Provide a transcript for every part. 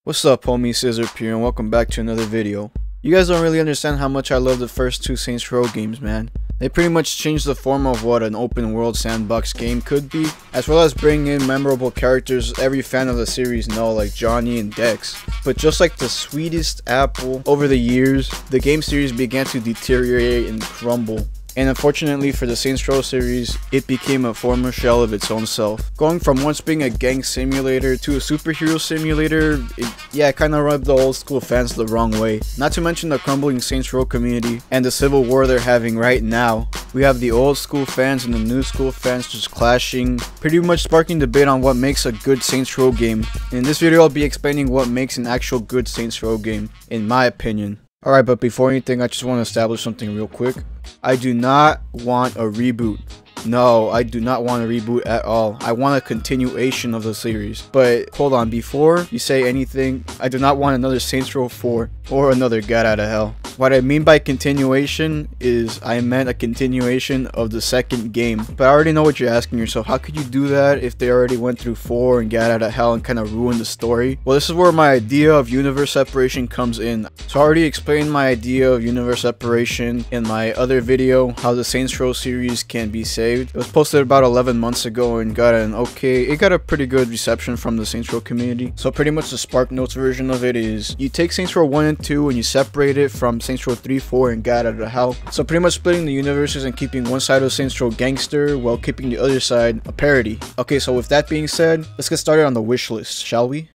What's up, homie? Scissor here, and welcome back to another video. You guys don't really understand how much I love the first two Saints Row games, man. They pretty much changed the form of what an open world sandbox game could be, as well as bringing in memorable characters every fan of the series know, like Johnny and Dex. But just like the sweetest apple, over the years, the game series began to deteriorate and crumble. And unfortunately for the Saints Row series, it became a former shell of its own self. Going from once being a gang simulator to a superhero simulator, it kinda rubbed the old school fans the wrong way. Not to mention the crumbling Saints Row community and the civil war they're having right now. We have the old school fans and the new school fans just clashing, pretty much sparking debate on what makes a good Saints Row game. In this video I'll be explaining what makes an actual good Saints Row game, in my opinion. Alright, but before anything I just want to establish something real quick. I do not want a reboot. No, I do not want a reboot at all. I want a continuation of the series. But hold on, before you say anything, I do not want another Saints Row 4 or another Get Out of Hell. What I mean by continuation is I meant a continuation of the second game. But I already know what you're asking yourself. How could you do that if they already went through 4 and Get Out of Hell and kind of ruined the story? Well, this is where my idea of universe separation comes in. So I already explained my idea of universe separation in my other video, how the Saints Row series can be saved. It was posted about 11 months ago and got a pretty good reception from the Saints Row community. So pretty much the Spark Notes version of it is you take Saints Row 1 and 2 and you separate it from Saints Row 3, 4 and Get Out of Hell. So pretty much splitting the universes and keeping one side of Saints Row gangster while keeping the other side a parody. Okay, so with that being said, let's get started on the wish list, shall we?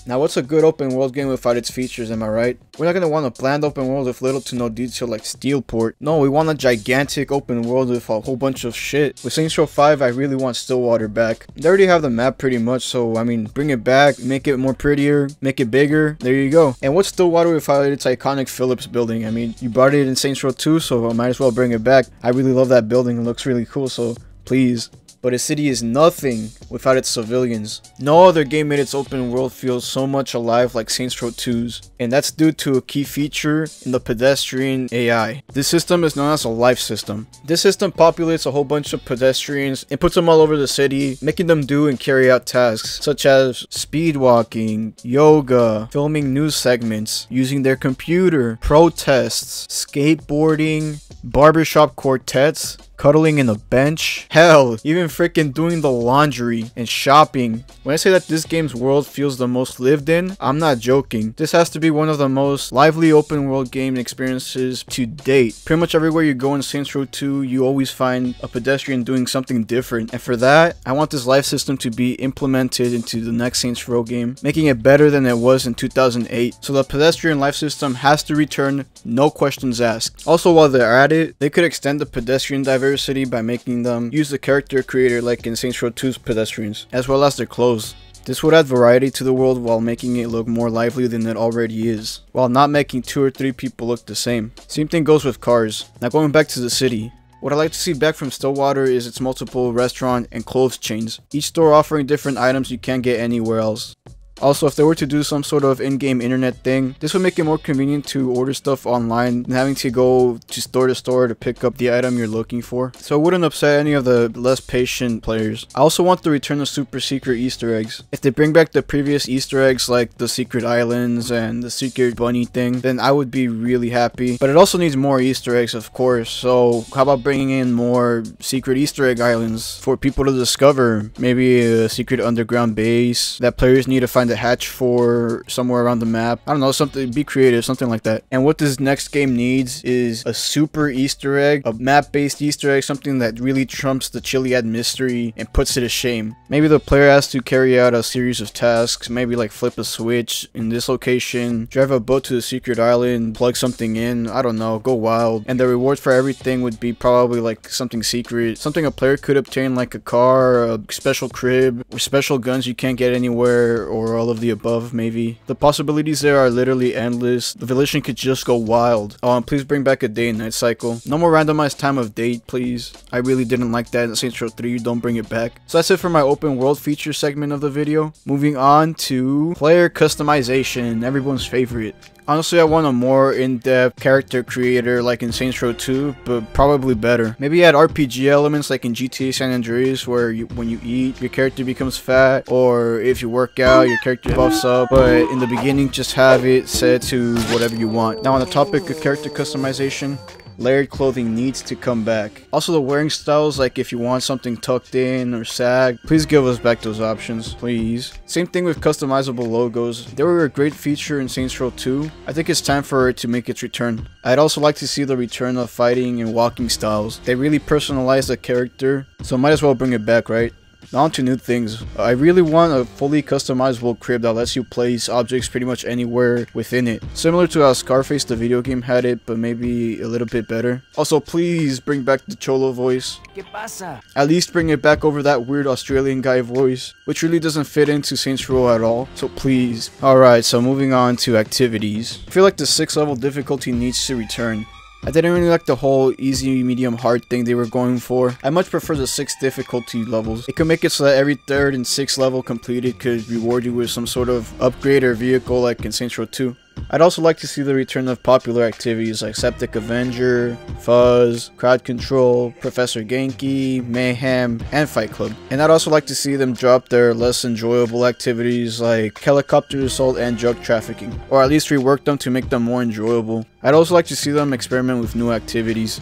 Now, what's a good open world game without its features, am I right? We're not going to want a bland open world with little to no detail like Steelport. No, we want a gigantic open world with a whole bunch of shit. With Saints Row 5, I really want Stillwater back. They already have the map pretty much, so I mean, bring it back, make it more prettier, make it bigger, there you go. And what's Stillwater without its iconic Phillips building? I mean, you brought it in Saints Row 2, so I might as well bring it back. I really love that building, it looks really cool, so please. But a city is nothing without its civilians. No other game made its open world feel so much alive like Saints Row 2's, and that's due to a key feature in the pedestrian AI. This system is known as a life system. This system populates a whole bunch of pedestrians and puts them all over the city, making them do and carry out tasks such as speed walking, yoga, filming news segments, using their computer, protests, skateboarding, barbershop quartets, cuddling in a bench, hell, even freaking doing the laundry and shopping. When I say that this game's world feels the most lived in, I'm not joking. This has to be one of the most lively open world game experiences to date. Pretty much everywhere you go in Saints Row 2, you always find a pedestrian doing something different. And for that, I want this life system to be implemented into the next Saints Row game, making it better than it was in 2008. So the pedestrian life system has to return, no questions asked. Also, while they're at it, they could extend the pedestrian diversity by making them use the character creator like in Saints Row 2's pedestrians, as well as their clothes. This would add variety to the world while making it look more lively than it already is, while not making 2 or 3 people look the same. Same thing goes with cars. Now going back to the city. What I'd like to see back from Stillwater is its multiple restaurant and clothes chains, each store offering different items you can't get anywhere else. Also, if they were to do some sort of in-game internet thing, this would make it more convenient to order stuff online than having to go to store to pick up the item you're looking for. So it wouldn't upset any of the less patient players. I also want the return of super secret Easter eggs. If they bring back the previous Easter eggs like the secret islands and the secret bunny thing, then I would be really happy. But it also needs more Easter eggs, of course. So how about bringing in more secret Easter egg islands for people to discover? Maybe a secret underground base that players need to find a hatch for somewhere around the map. I don't know, something, be creative, something like that. And what this next game needs is a super Easter egg, a map-based Easter egg, something that really trumps the Chiliad mystery and puts it to shame. Maybe the player has to carry out a series of tasks, maybe like flip a switch in this location, drive a boat to the secret island, plug something in, I don't know, go wild. And the reward for everything would be probably like something secret, something a player could obtain like a car, a special crib, or special guns you can't get anywhere, or all of the above, maybe. The possibilities there are literally endless. The volition could just go wild. Oh, and please bring back a day and night cycle. No more randomized time of day, please. I really didn't like that in Saints Row 3, don't bring it back. So that's it for my open world feature segment of the video. Moving on to player customization, everyone's favorite. Honestly, I want a more in-depth character creator like in Saints Row 2, but probably better. Maybe add RPG elements like in GTA San Andreas where when you eat, your character becomes fat, or if you work out, your character buffs up, but in the beginning, just have it set to whatever you want. Now on the topic of character customization, layered clothing needs to come back. Also the wearing styles, like if you want something tucked in or sag, please give us back those options, please. Same thing with customizable logos. They were a great feature in Saints Row 2. I think it's time for it to make its return. I'd also like to see the return of fighting and walking styles. They really personalize the character, so might as well bring it back, right? Now on to new things. I really want a fully customizable crib that lets you place objects pretty much anywhere within it. Similar to how Scarface the video game had it, but maybe a little bit better. Also, please bring back the Cholo voice. ¿Qué pasa? At least bring it back over that weird Australian guy voice, which really doesn't fit into Saints Row at all, so please. Alright, so moving on to activities. I feel like the 6th level difficulty needs to return. I didn't really like the whole easy, medium, hard thing they were going for. I much prefer the 6 difficulty levels. It could make it so that every 3rd and 6th level completed could reward you with some sort of upgrade or vehicle like in Saints Row 2. I'd also like to see the return of popular activities like Septic Avenger, Fuzz, Crowd Control, Professor Genki, Mayhem, and Fight Club. And I'd also like to see them drop their less enjoyable activities like Helicopter Assault and Drug Trafficking, or at least rework them to make them more enjoyable. I'd also like to see them experiment with new activities.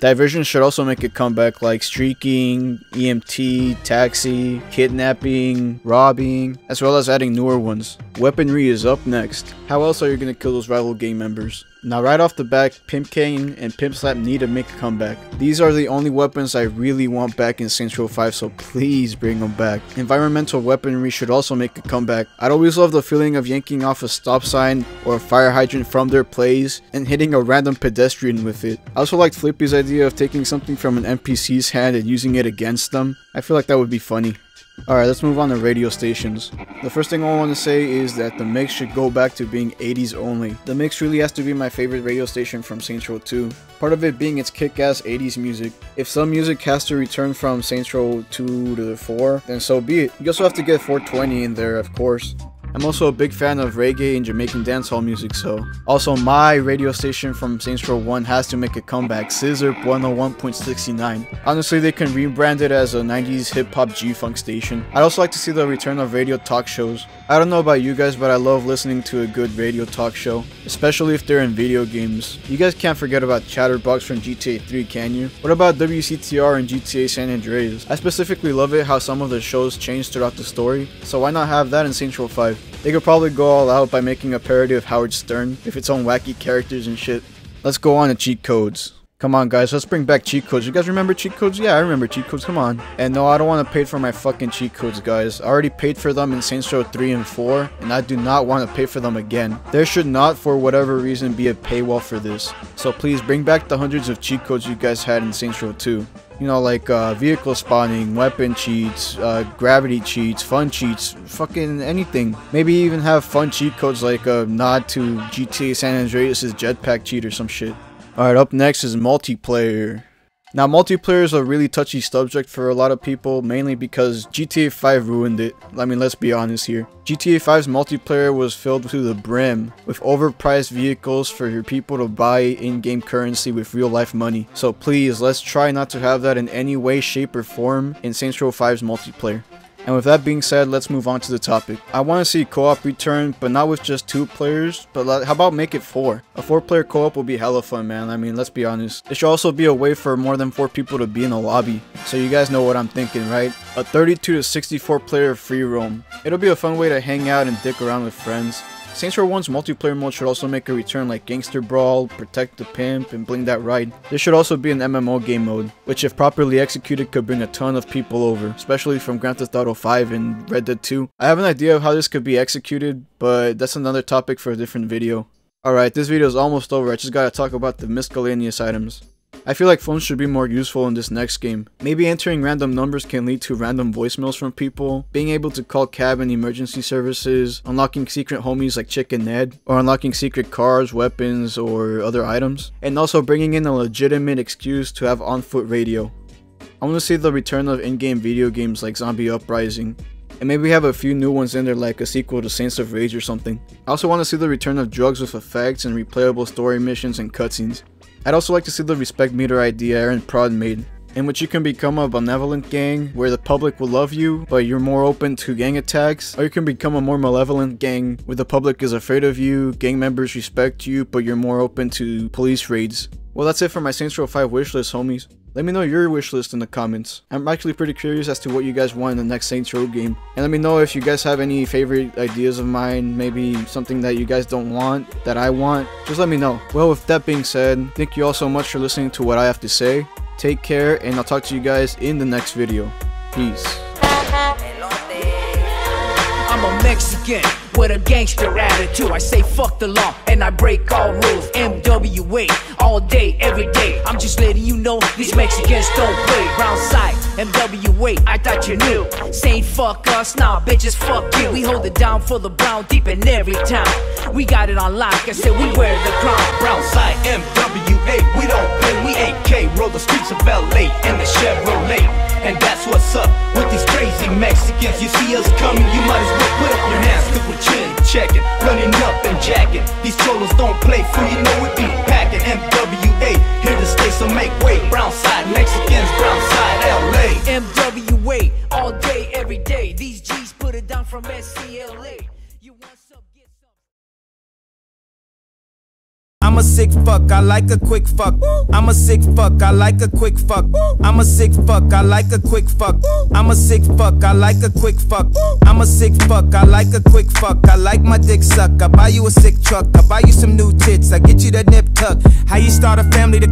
Diversion should also make a comeback like streaking, EMT, taxi, kidnapping, robbing, as well as adding newer ones. Weaponry is up next. How else are you going to kill those rival gang members? Now right off the bat, Pimp Cane and Pimp Slap need to make a comeback. These are the only weapons I really want back in Saints Row 5, so please bring them back. Environmental weaponry should also make a comeback. I'd always love the feeling of yanking off a stop sign or a fire hydrant from their place and hitting a random pedestrian with it. I also liked Flippy's idea of taking something from an NPC's hand and using it against them. I feel like that would be funny. Alright, let's move on to radio stations. The first thing I want to say is that the mix should go back to being 80s only. The mix really has to be my favorite radio station from Saints Row 2. Part of it being its kick-ass 80s music. If some music has to return from Saints Row 2 to 4, then so be it. You also have to get 420 in there, of course. I'm also a big fan of reggae and Jamaican dancehall music, so. Also, my radio station from Saints Row 1 has to make a comeback, Scissor 101.69. Honestly, they can rebrand it as a 90s hip-hop G-Funk station. I'd also like to see the return of radio talk shows. I don't know about you guys, but I love listening to a good radio talk show, especially if they're in video games. You guys can't forget about Chatterbox from GTA 3, can you? What about WCTR and GTA San Andreas? I specifically love it how some of the shows change throughout the story, so why not have that in Saints Row 5? They could probably go all out by making a parody of Howard Stern with its own wacky characters and shit. Let's go on to cheat codes. Come on guys, let's bring back cheat codes. You guys remember cheat codes? Yeah, I remember cheat codes, come on. And no, I don't want to pay for my fucking cheat codes, guys. I already paid for them in Saints Row 3 and 4, and I do not want to pay for them again. There should not, for whatever reason, be a paywall for this. So please bring back the hundreds of cheat codes you guys had in Saints Row 2. You know, like vehicle spawning, weapon cheats, gravity cheats, fun cheats, fucking anything. Maybe even have fun cheat codes like a nod to GTA San Andreas' jetpack cheat or some shit. Alright, up next is multiplayer. Now, multiplayer is a really touchy subject for a lot of people, mainly because GTA 5 ruined it. I mean, let's be honest here. GTA 5's multiplayer was filled to the brim with overpriced vehicles for your people to buy in-game currency with real-life money. So please, let's try not to have that in any way, shape, or form in Saints Row 5's multiplayer. And with that being said, let's move on to the topic. I want to see co-op return, but not with just 2 players, but how about make it 4? A 4-player co-op will be hella fun, man. I mean, let's be honest. It should also be a way for more than 4 people to be in a lobby. So you guys know what I'm thinking, right? A 32 to 64 player free roam. It'll be a fun way to hang out and dick around with friends. Saints Row 1's multiplayer mode should also make a return like Gangster Brawl, Protect the Pimp, and Bling That Ride. There should also be an MMO game mode, which if properly executed could bring a ton of people over, especially from Grand Theft Auto 5 and Red Dead 2. I have an idea of how this could be executed, but that's another topic for a different video. Alright, this video is almost over, I just gotta talk about the miscellaneous items. I feel like phones should be more useful in this next game. Maybe entering random numbers can lead to random voicemails from people, being able to call cab and emergency services, unlocking secret homies like Chick and Ned, or unlocking secret cars, weapons, or other items, and also bringing in a legitimate excuse to have on-foot radio. I want to see the return of in-game video games like Zombie Uprising. and maybe have a few new ones in there like a sequel to Saints of Rage or something. I also want to see the return of drugs with effects and replayable story missions and cutscenes. I'd also like to see the respect meter idea Aaron Prod made, in which you can become a benevolent gang where the public will love you, but you're more open to gang attacks, or you can become a more malevolent gang where the public is afraid of you, gang members respect you, but you're more open to police raids. Well, that's it for my Saints Row 5 wishlist, homies. Let me know your wishlist in the comments. I'm actually pretty curious as to what you guys want in the next Saints Row game. And let me know if you guys have any favorite ideas of mine, maybe something that you guys don't want, that I want. Just let me know. Well, with that being said, thank you all so much for listening to what I have to say. Take care, and I'll talk to you guys in the next video. Peace. I'm a Mexican with a gangster attitude. I say fuck the law and I break all rules. MWA all day, every day. I'm just letting you know these Mexicans don't play. Brown side, MWA, I thought you knew. Saying fuck us, nah bitches fuck you. We hold it down for the brown deep in every town. We got it on lock, I said we wear the crown. Brown side, MWA, we don't play. We AK, roll the streets of LA in the Chevrolet. And that's what's up with these crazy Mexicans. You see us coming, you might as well put up your hands, cause we're chillin', checking, running up and jacking. These cholos don't play free, you know we be packing. MWA, here to stay, so make way. Brown side Mexicans, brown side LA. MWA, all day, every day. These G's put it down from SCLA. You want some, get some. I'm a sick fuck, I like a quick fuck. I'm a sick fuck, I like a quick fuck. I'm a sick fuck, I like a quick fuck. I'm a sick fuck, I like a quick fuck. I'm a sick fuck, I like a quick fuck. I like my dick suck. I buy you a sick truck. I buy you some new tits. I get you that nip tuck. How you start a family to